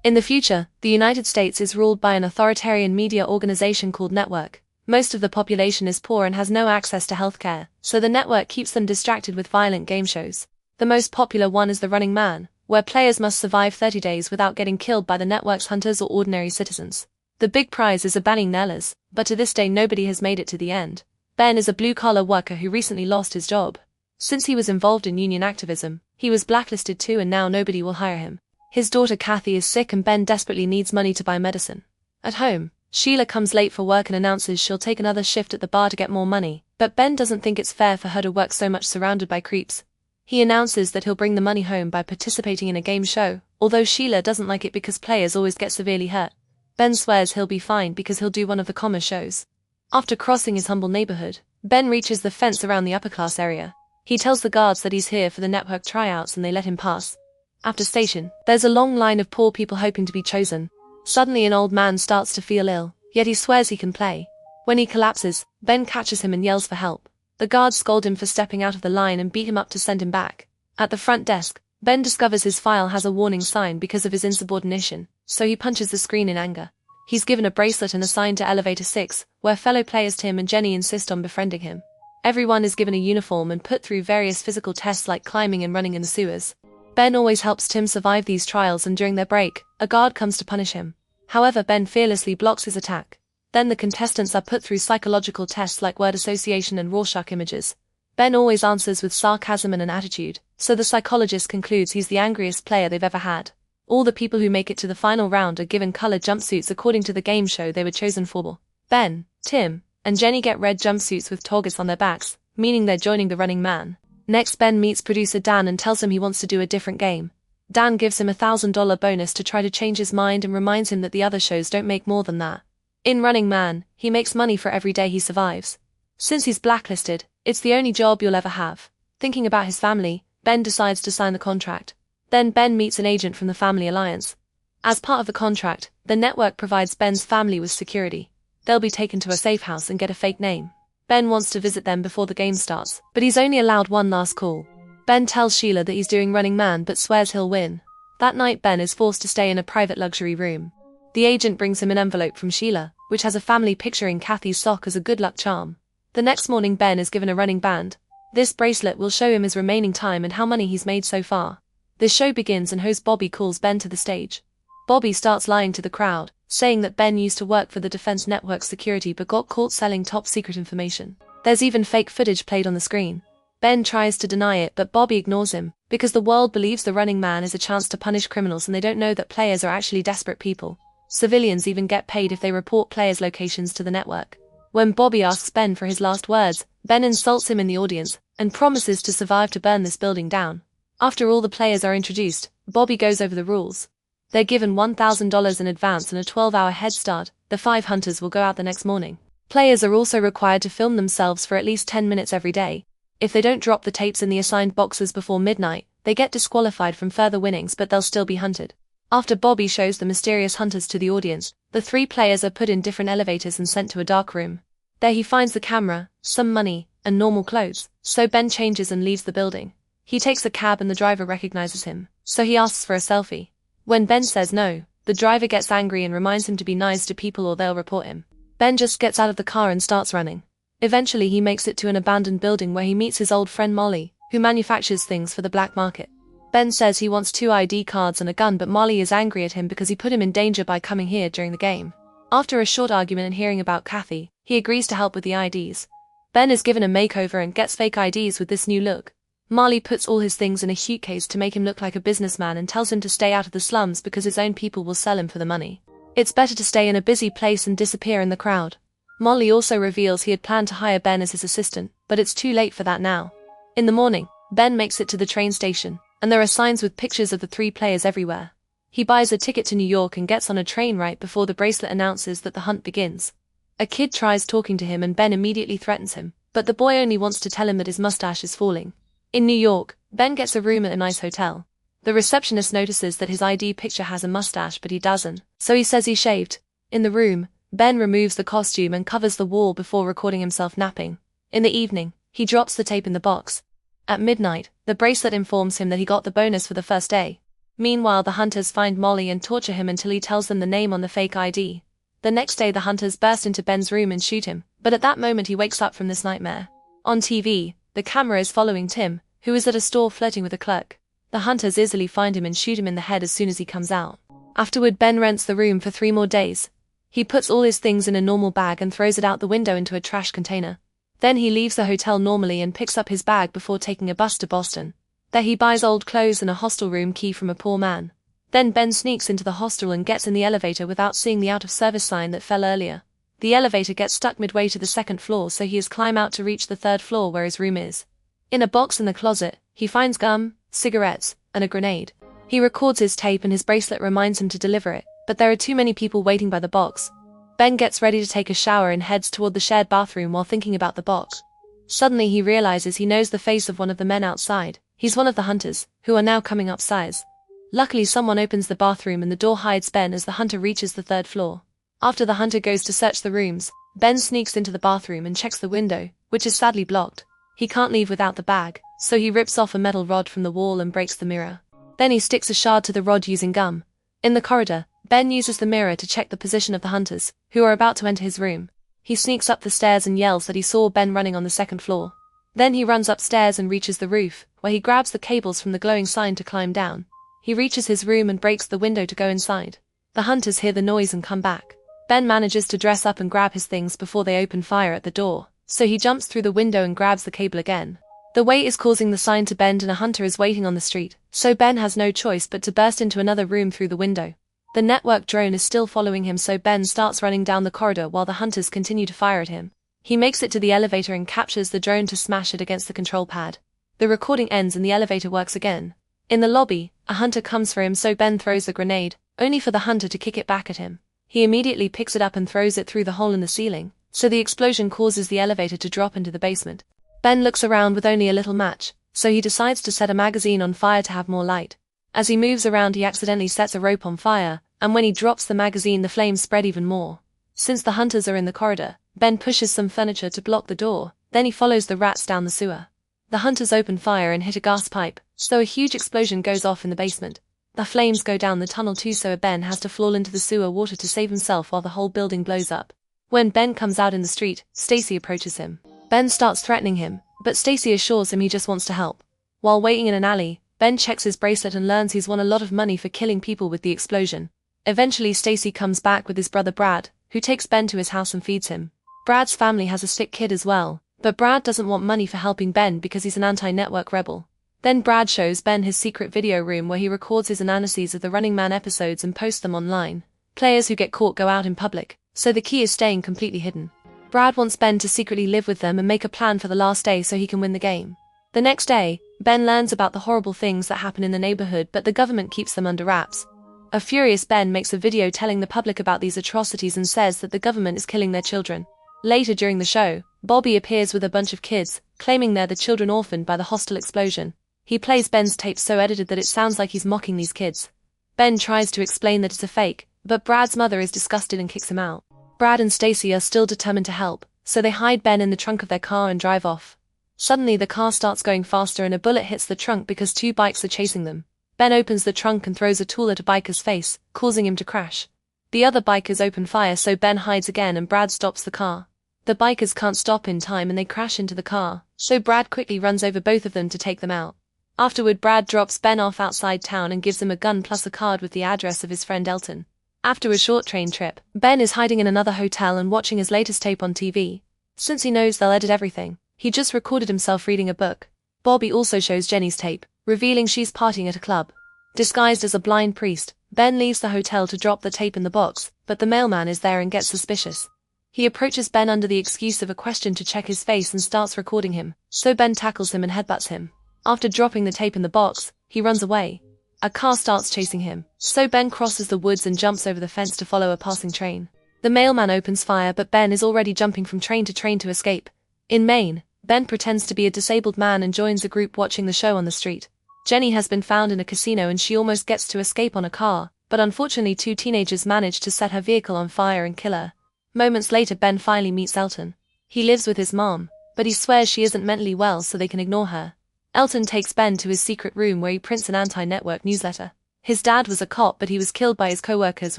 In the future, the United States is ruled by an authoritarian media organization called Network. Most of the population is poor and has no access to healthcare, so the network keeps them distracted with violent game shows. The most popular one is The Running Man, where players must survive 30 days without getting killed by the network's hunters or ordinary citizens. The big prize is a $1 but to this day nobody has made it to the end. Ben is a blue-collar worker who recently lost his job. Since he was involved in union activism, he was blacklisted too and now nobody will hire him. His daughter Kathy is sick and Ben desperately needs money to buy medicine. At home, Sheila comes late for work and announces she'll take another shift at the bar to get more money, but Ben doesn't think it's fair for her to work so much surrounded by creeps. He announces that he'll bring the money home by participating in a game show, although Sheila doesn't like it because players always get severely hurt. Ben swears he'll be fine because he'll do one of the commerce shows. After crossing his humble neighborhood, Ben reaches the fence around the upper-class area. He tells the guards that he's here for the network tryouts and they let him pass. After station, there's a long line of poor people hoping to be chosen. Suddenly an old man starts to feel ill, yet he swears he can play. When he collapses, Ben catches him and yells for help. The guards scold him for stepping out of the line and beat him up to send him back. At the front desk, Ben discovers his file has a warning sign because of his insubordination, so he punches the screen in anger. He's given a bracelet and assigned to Elevator 6, where fellow players Tim and Jenny insist on befriending him. Everyone is given a uniform and put through various physical tests like climbing and running in the sewers. Ben always helps Tim survive these trials and during their break, a guard comes to punish him. However, Ben fearlessly blocks his attack. Then the contestants are put through psychological tests like word association and Rorschach images. Ben always answers with sarcasm and an attitude, so the psychologist concludes he's the angriest player they've ever had. All the people who make it to the final round are given colored jumpsuits according to the game show they were chosen for. Ben, Tim, and Jenny get red jumpsuits with targets on their backs, meaning they're joining the Running Man. Next, Ben meets producer Dan and tells him he wants to do a different game. Dan gives him a $1,000 bonus to try to change his mind and reminds him that the other shows don't make more than that. In Running Man, he makes money for every day he survives. Since he's blacklisted, it's the only job you'll ever have. Thinking about his family, Ben decides to sign the contract. Then Ben meets an agent from the Family Alliance. As part of the contract, the network provides Ben's family with security. They'll be taken to a safe house and get a fake name. Ben wants to visit them before the game starts, but he's only allowed one last call. Ben tells Sheila that he's doing Running Man but swears he'll win. That night Ben is forced to stay in a private luxury room. The agent brings him an envelope from Sheila, which has a family picturing Kathy's sock as a good luck charm. The next morning Ben is given a running band. This bracelet will show him his remaining time and how money he's made so far. The show begins and host Bobby calls Ben to the stage. Bobby starts lying to the crowd, saying that Ben used to work for the Defense Network security but got caught selling top-secret information. There's even fake footage played on the screen. Ben tries to deny it but Bobby ignores him, because the world believes the Running Man is a chance to punish criminals and they don't know that players are actually desperate people. Civilians even get paid if they report players' locations to the network. When Bobby asks Ben for his last words, Ben insults him in the audience, and promises to survive to burn this building down. After all the players are introduced, Bobby goes over the rules. They're given $1,000 in advance and a 12-hour head start. The 5 hunters will go out the next morning. Players are also required to film themselves for at least 10 minutes every day. If they don't drop the tapes in the assigned boxes before midnight, they get disqualified from further winnings but they'll still be hunted. After Bobby shows the mysterious hunters to the audience, the 3 players are put in different elevators and sent to a dark room. There he finds the camera, some money, and normal clothes, so Ben changes and leaves the building. He takes a cab and the driver recognizes him, so he asks for a selfie. When Ben says no, the driver gets angry and reminds him to be nice to people or they'll report him. Ben just gets out of the car and starts running. Eventually he makes it to an abandoned building where he meets his old friend Molly, who manufactures things for the black market. Ben says he wants 2 ID cards and a gun but Molly is angry at him because he put him in danger by coming here during the game. After a short argument and hearing about Kathy, he agrees to help with the IDs. Ben is given a makeover and gets fake IDs with this new look. Molly puts all his things in a suitcase to make him look like a businessman and tells him to stay out of the slums because his own people will sell him for the money. It's better to stay in a busy place and disappear in the crowd. Molly also reveals he had planned to hire Ben as his assistant, but it's too late for that now. In the morning, Ben makes it to the train station, and there are signs with pictures of the 3 players everywhere. He buys a ticket to New York and gets on a train right before the bracelet announces that the hunt begins. A kid tries talking to him and Ben immediately threatens him, but the boy only wants to tell him that his mustache is falling. In New York, Ben gets a room at a nice hotel. The receptionist notices that his ID picture has a mustache but he doesn't, so he says he shaved. In the room, Ben removes the costume and covers the wall before recording himself napping. In the evening, he drops the tape in the box. At midnight, the bracelet informs him that he got the bonus for the first day. Meanwhile, the hunters find Molly and torture him until he tells them the name on the fake ID. The next day, the hunters burst into Ben's room and shoot him, but at that moment he wakes up from this nightmare. On TV, the camera is following Tim, who is at a store flirting with a clerk. The hunters easily find him and shoot him in the head as soon as he comes out. Afterward, Ben rents the room for 3 more days. He puts all his things in a normal bag and throws it out the window into a trash container. Then he leaves the hotel normally and picks up his bag before taking a bus to Boston. There he buys old clothes and a hostel room key from a poor man. Then Ben sneaks into the hostel and gets in the elevator without seeing the out-of-service sign that fell earlier. The elevator gets stuck midway to the 2nd floor, so he has climbed out to reach the 3rd floor where his room is. In a box in the closet, he finds gum, cigarettes, and a grenade. He records his tape and his bracelet reminds him to deliver it, but there are too many people waiting by the box. Ben gets ready to take a shower and heads toward the shared bathroom while thinking about the box. Suddenly he realizes he knows the face of one of the men outside. He's one of the hunters, who are now coming upstairs. Luckily, someone opens the bathroom and the door hides Ben as the hunter reaches the 3rd floor. After the hunter goes to search the rooms, Ben sneaks into the bathroom and checks the window, which is sadly blocked. He can't leave without the bag, so he rips off a metal rod from the wall and breaks the mirror. Then he sticks a shard to the rod using gum. In the corridor, Ben uses the mirror to check the position of the hunters, who are about to enter his room. He sneaks up the stairs and yells that he saw Ben running on the 2nd floor. Then he runs upstairs and reaches the roof, where he grabs the cables from the glowing sign to climb down. He reaches his room and breaks the window to go inside. The hunters hear the noise and come back. Ben manages to dress up and grab his things before they open fire at the door, so he jumps through the window and grabs the cable again. The weight is causing the sign to bend and a hunter is waiting on the street, so Ben has no choice but to burst into another room through the window. The network drone is still following him, so Ben starts running down the corridor while the hunters continue to fire at him. He makes it to the elevator and captures the drone to smash it against the control pad. The recording ends and the elevator works again. In the lobby, a hunter comes for him, so Ben throws the grenade, only for the hunter to kick it back at him. He immediately picks it up and throws it through the hole in the ceiling, so the explosion causes the elevator to drop into the basement. Ben looks around with only a little match, so he decides to set a magazine on fire to have more light. As he moves around, he accidentally sets a rope on fire, and when he drops the magazine, the flames spread even more. Since the hunters are in the corridor, Ben pushes some furniture to block the door, then he follows the rats down the sewer. The hunters open fire and hit a gas pipe, so a huge explosion goes off in the basement. The flames go down the tunnel too, so Ben has to fall into the sewer water to save himself while the whole building blows up. When Ben comes out in the street, Stacy approaches him. Ben starts threatening him, but Stacy assures him he just wants to help. While waiting in an alley, Ben checks his bracelet and learns he's won a lot of money for killing people with the explosion. Eventually, Stacy comes back with his brother Brad, who takes Ben to his house and feeds him. Brad's family has a sick kid as well, but Brad doesn't want money for helping Ben because he's an anti-network rebel. Then Brad shows Ben his secret video room where he records his analyses of the Running Man episodes and posts them online. Players who get caught go out in public, so the key is staying completely hidden. Brad wants Ben to secretly live with them and make a plan for the last day so he can win the game. The next day, Ben learns about the horrible things that happen in the neighborhood, but the government keeps them under wraps. A furious Ben makes a video telling the public about these atrocities and says that the government is killing their children. Later during the show, Bobby appears with a bunch of kids, claiming they're the children orphaned by the hostile explosion. He plays Ben's tape so edited that it sounds like he's mocking these kids. Ben tries to explain that it's a fake, but Brad's mother is disgusted and kicks him out. Brad and Stacy are still determined to help, so they hide Ben in the trunk of their car and drive off. Suddenly the car starts going faster and a bullet hits the trunk because 2 bikes are chasing them. Ben opens the trunk and throws a tool at a biker's face, causing him to crash. The other bikers open fire, so Ben hides again and Brad stops the car. The bikers can't stop in time and they crash into the car, so Brad quickly runs over both of them to take them out. Afterward, Brad drops Ben off outside town and gives him a gun plus a card with the address of his friend Elton. After a short train trip, Ben is hiding in another hotel and watching his latest tape on TV. Since he knows they'll edit everything, he just recorded himself reading a book. Bobby also shows Jenny's tape, revealing she's partying at a club. Disguised as a blind priest, Ben leaves the hotel to drop the tape in the box, but the mailman is there and gets suspicious. He approaches Ben under the excuse of a question to check his face and starts recording him, so Ben tackles him and headbutts him. After dropping the tape in the box, he runs away. A car starts chasing him, so Ben crosses the woods and jumps over the fence to follow a passing train. The mailman opens fire, but Ben is already jumping from train to escape. In Maine, Ben pretends to be a disabled man and joins a group watching the show on the street. Jenny has been found in a casino and she almost gets to escape on a car, but unfortunately 2 teenagers manage to set her vehicle on fire and kill her. Moments later, Ben finally meets Elton. He lives with his mom, but he swears she isn't mentally well so they can ignore her. Elton takes Ben to his secret room where he prints an anti-network newsletter. His dad was a cop, but he was killed by his co-workers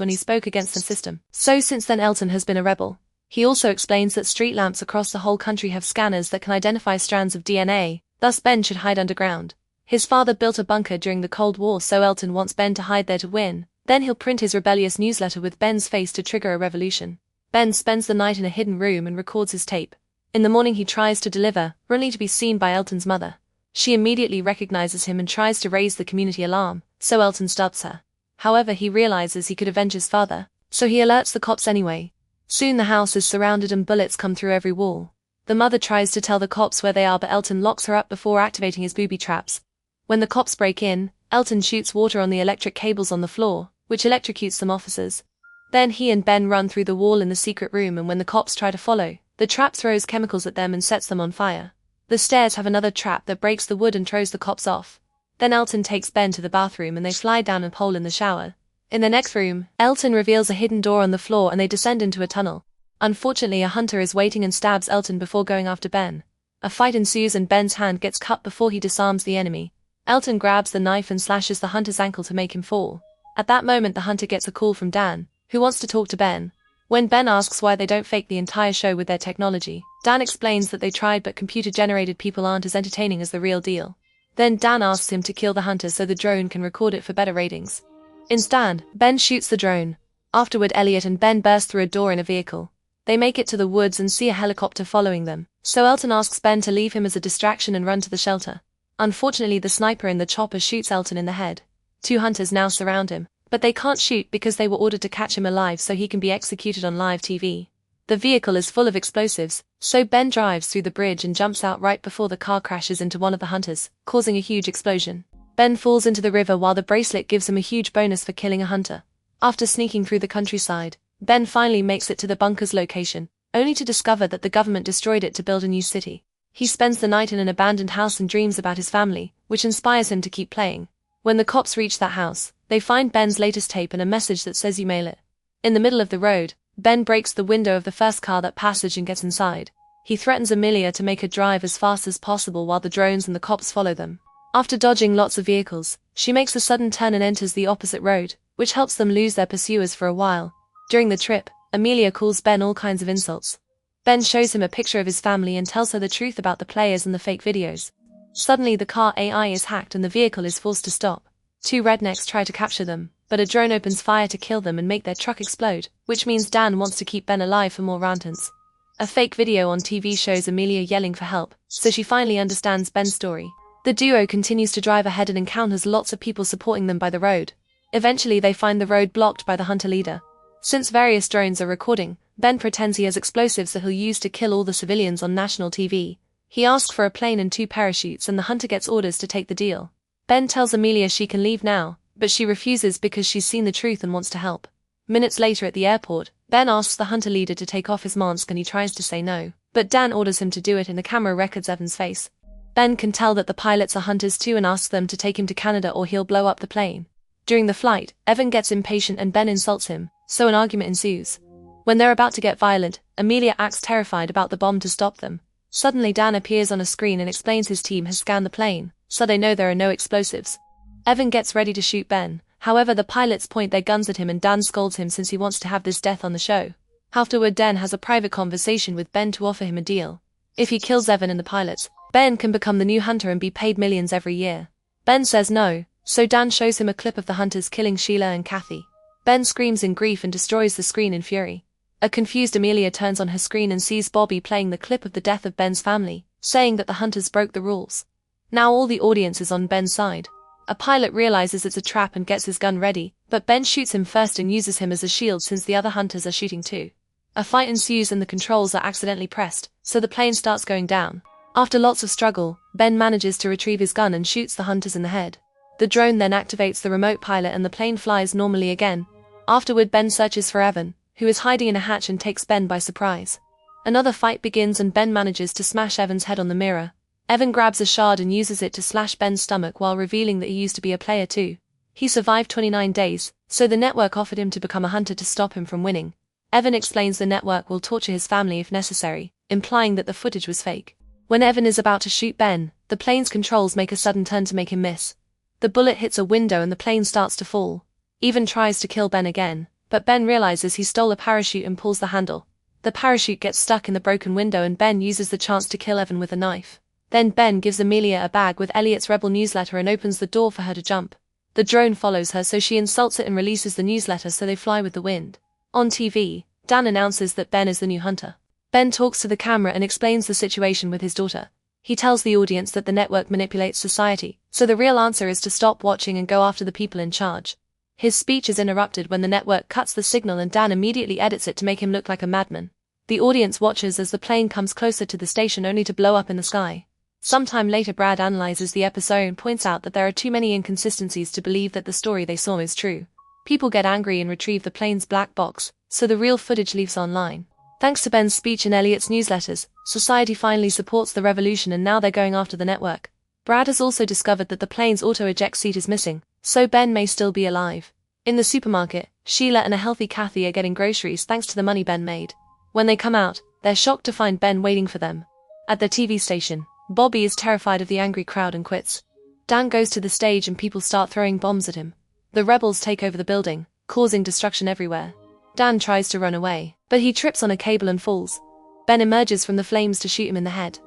when he spoke against the system. So since then Elton has been a rebel. He also explains that street lamps across the whole country have scanners that can identify strands of DNA, thus Ben should hide underground. His father built a bunker during the Cold War, so Elton wants Ben to hide there to win. Then he'll print his rebellious newsletter with Ben's face to trigger a revolution. Ben spends the night in a hidden room and records his tape. In the morning he tries to deliver, only to be seen by Elton's mother. She immediately recognizes him and tries to raise the community alarm, so Elton stops her. However, he realizes he could avenge his father, so he alerts the cops anyway. Soon the house is surrounded and bullets come through every wall. The mother tries to tell the cops where they are, but Elton locks her up before activating his booby traps. When the cops break in, Elton shoots water on the electric cables on the floor, which electrocutes some officers. Then he and Ben run through the wall in the secret room, and when the cops try to follow, the trap throws chemicals at them and sets them on fire. The stairs have another trap that breaks the wood and throws the cops off. Then Elton takes Ben to the bathroom and they fly down a pole in the shower. In the next room, Elton reveals a hidden door on the floor and they descend into a tunnel. Unfortunately, a hunter is waiting and stabs Elton before going after Ben. A fight ensues and Ben's hand gets cut before he disarms the enemy. Elton grabs the knife and slashes the hunter's ankle to make him fall. At that moment the hunter gets a call from Dan, who wants to talk to Ben. When Ben asks why they don't fake the entire show with their technology, Dan explains that they tried, but computer-generated people aren't as entertaining as the real deal. Then Dan asks him to kill the hunter so the drone can record it for better ratings. Instead, Ben shoots the drone. Afterward, Elliot and Ben burst through a door in a vehicle. They make it to the woods and see a helicopter following them, so Elton asks Ben to leave him as a distraction and run to the shelter. Unfortunately, the sniper in the chopper shoots Elton in the head. Two hunters now surround him, but they can't shoot because they were ordered to catch him alive so he can be executed on live TV. The vehicle is full of explosives, so Ben drives through the bridge and jumps out right before the car crashes into one of the hunters, causing a huge explosion. Ben falls into the river while the bracelet gives him a huge bonus for killing a hunter. After sneaking through the countryside, Ben finally makes it to the bunker's location, only to discover that the government destroyed it to build a new city. He spends the night in an abandoned house and dreams about his family, which inspires him to keep playing. When the cops reach that house, they find Ben's latest tape and a message that says you mail it. In the middle of the road, Ben breaks the window of the first car that passage and gets inside. He threatens Amelia to make her drive as fast as possible while the drones and the cops follow them. After dodging lots of vehicles, she makes a sudden turn and enters the opposite road, which helps them lose their pursuers for a while. During the trip, Amelia calls Ben all kinds of insults. Ben shows him a picture of his family and tells her the truth about the players and the fake videos. Suddenly the car AI is hacked and the vehicle is forced to stop. Two rednecks try to capture them, but a drone opens fire to kill them and make their truck explode, which means Dan wants to keep Ben alive for more rantants. A fake video on TV shows Amelia yelling for help, so she finally understands Ben's story. The duo continues to drive ahead and encounters lots of people supporting them by the road. Eventually they find the road blocked by the hunter leader. Since various drones are recording, Ben pretends he has explosives that he'll use to kill all the civilians on national TV. He asks for a plane and 2 parachutes and the hunter gets orders to take the deal. Ben tells Amelia she can leave now, but she refuses because she's seen the truth and wants to help. Minutes later at the airport, Ben asks the hunter leader to take off his mask and he tries to say no, but Dan orders him to do it and the camera records Evan's face. Ben can tell that the pilots are hunters too and asks them to take him to Canada or he'll blow up the plane. During the flight, Evan gets impatient and Ben insults him, so an argument ensues. When they're about to get violent, Amelia acts terrified about the bomb to stop them. Suddenly Dan appears on a screen and explains his team has scanned the plane, so they know there are no explosives. Evan gets ready to shoot Ben, however the pilots point their guns at him and Dan scolds him since he wants to have this death on the show. Afterward Dan has a private conversation with Ben to offer him a deal. If he kills Evan and the pilots, Ben can become the new hunter and be paid millions every year. Ben says no, so Dan shows him a clip of the hunters killing Sheila and Kathy. Ben screams in grief and destroys the screen in fury. A confused Amelia turns on her screen and sees Bobby playing the clip of the death of Ben's family, saying that the hunters broke the rules. Now all the audience is on Ben's side. A pilot realizes it's a trap and gets his gun ready, but Ben shoots him first and uses him as a shield since the other hunters are shooting too. A fight ensues and the controls are accidentally pressed, so the plane starts going down. After lots of struggle, Ben manages to retrieve his gun and shoots the hunters in the head. The drone then activates the remote pilot and the plane flies normally again. Afterward Ben searches for Evan, who is hiding in a hatch and takes Ben by surprise. Another fight begins and Ben manages to smash Evan's head on the mirror. Evan grabs a shard and uses it to slash Ben's stomach while revealing that he used to be a player too. He survived 29 days, so the network offered him to become a hunter to stop him from winning. Evan explains the network will torture his family if necessary, implying that the footage was fake. When Evan is about to shoot Ben, the plane's controls make a sudden turn to make him miss. The bullet hits a window and the plane starts to fall. Evan tries to kill Ben again, but Ben realizes he stole a parachute and pulls the handle. The parachute gets stuck in the broken window and Ben uses the chance to kill Evan with a knife. Then Ben gives Amelia a bag with Elliot's rebel newsletter and opens the door for her to jump. The drone follows her, so she insults it and releases the newsletter so they fly with the wind. On TV, Dan announces that Ben is the new hunter. Ben talks to the camera and explains the situation with his daughter. He tells the audience that the network manipulates society, so the real answer is to stop watching and go after the people in charge. His speech is interrupted when the network cuts the signal and Dan immediately edits it to make him look like a madman. The audience watches as the plane comes closer to the station only to blow up in the sky. Sometime later Brad analyzes the episode and points out that there are too many inconsistencies to believe that the story they saw is true. People get angry and retrieve the plane's black box, so the real footage leaves online. Thanks to Ben's speech and Elliot's newsletters, society finally supports the revolution and now they're going after the network. Brad has also discovered that the plane's auto-eject seat is missing, so Ben may still be alive. In the supermarket, Sheila and a healthy Kathy are getting groceries thanks to the money Ben made. When they come out, they're shocked to find Ben waiting for them. At the TV station, Bobby is terrified of the angry crowd and quits. Dan goes to the stage and people start throwing bombs at him. The rebels take over the building, causing destruction everywhere. Dan tries to run away, but he trips on a cable and falls. Ben emerges from the flames to shoot him in the head.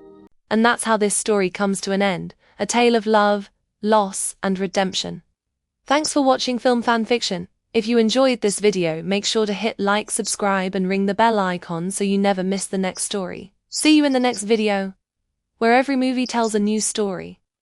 And that's how this story comes to an end, a tale of love, loss, and redemption. Thanks for watching Film Fan Fiction. If you enjoyed this video, make sure to hit like, subscribe, and ring the bell icon so you never miss the next story. See you in the next video, where every movie tells a new story.